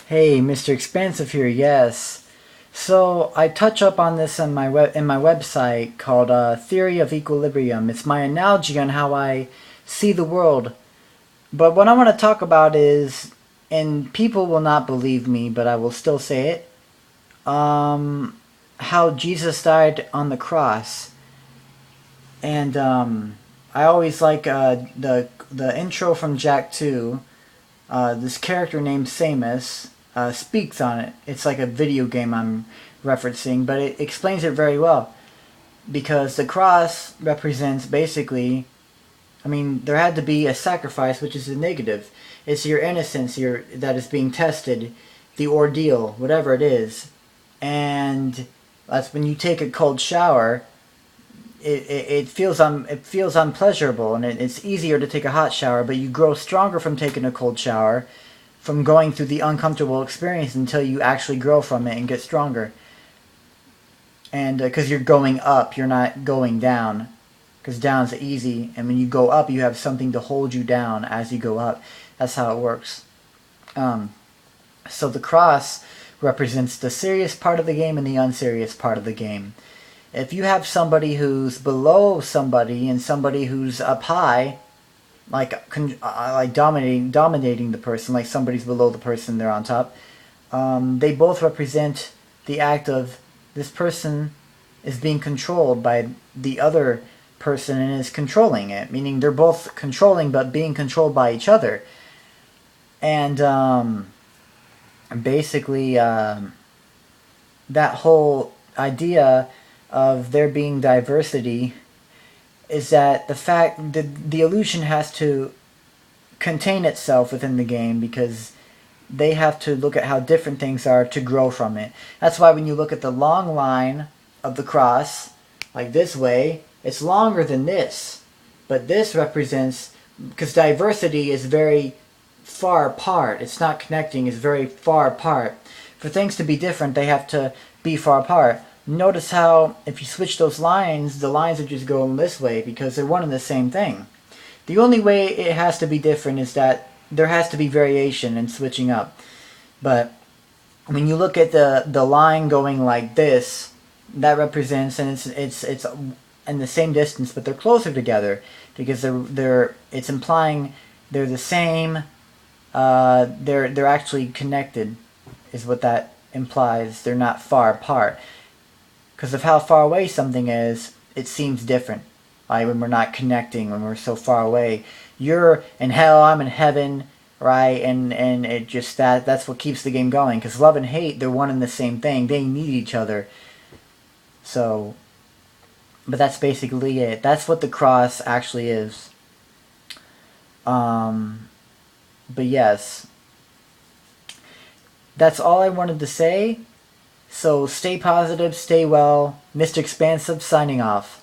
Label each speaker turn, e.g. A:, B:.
A: Hey, Mr. Expansive here. Yes. So I touch up on this in my website called Theory of Equilibrium. It's my analogy on how I see the world. But what I want to talk about is, and people will not believe me, but I will still say it. How Jesus died on the cross, and I always like the intro from Jack 2. This character named Samus speaks on it. It's like a video game I'm referencing, but it explains it very well. Because the cross represents basically, I mean, there had to be a sacrifice, which is a negative. It's your innocence that is being tested, the ordeal, whatever it is. And that's when you take a cold shower. It feels unpleasurable, and it's easier to take a hot shower, but you grow stronger from taking a cold shower, from going through the uncomfortable experience until you actually grow from it and get stronger. And because you're going up, you're not going down, because down's easy, and when you go up, you have something to hold you down as you go up. That's how it works. So the cross represents the serious part of the game and the unserious part of the game. If you have somebody who's below somebody and somebody who's up high, like dominating the person, like somebody's below the person, they're on top, they both represent the act of this person is being controlled by the other person and is controlling it, meaning they're both controlling but being controlled by each other. And basically, that whole idea of there being diversity is that the illusion has to contain itself within the game, because they have to look at how different things are to grow from it. That's why when you look at the long line of the cross, like this way, it's longer than this. But this represents, because diversity is very far apart. It's not connecting, it's very far apart. For things to be different, they have to be far apart. Notice how if you switch those lines, the lines are just going this way because they're one and the same thing. The only way it has to be different is that there has to be variation and switching up. But when you look at the line going like this, that represents, and it's in the same distance, but they're closer together because it's implying they're the same. They're actually connected, is what that implies. They're not far apart. Because of how far away something is, it seems different. Like when we're not connecting, when we're so far away. You're in hell, I'm in heaven, right? And it just that's what keeps the game going. Because love and hate, they're one and the same thing. They need each other. So, but that's basically it. That's what the cross actually is. But yes, that's all I wanted to say. So stay positive, stay well. Mr. Expansive signing off.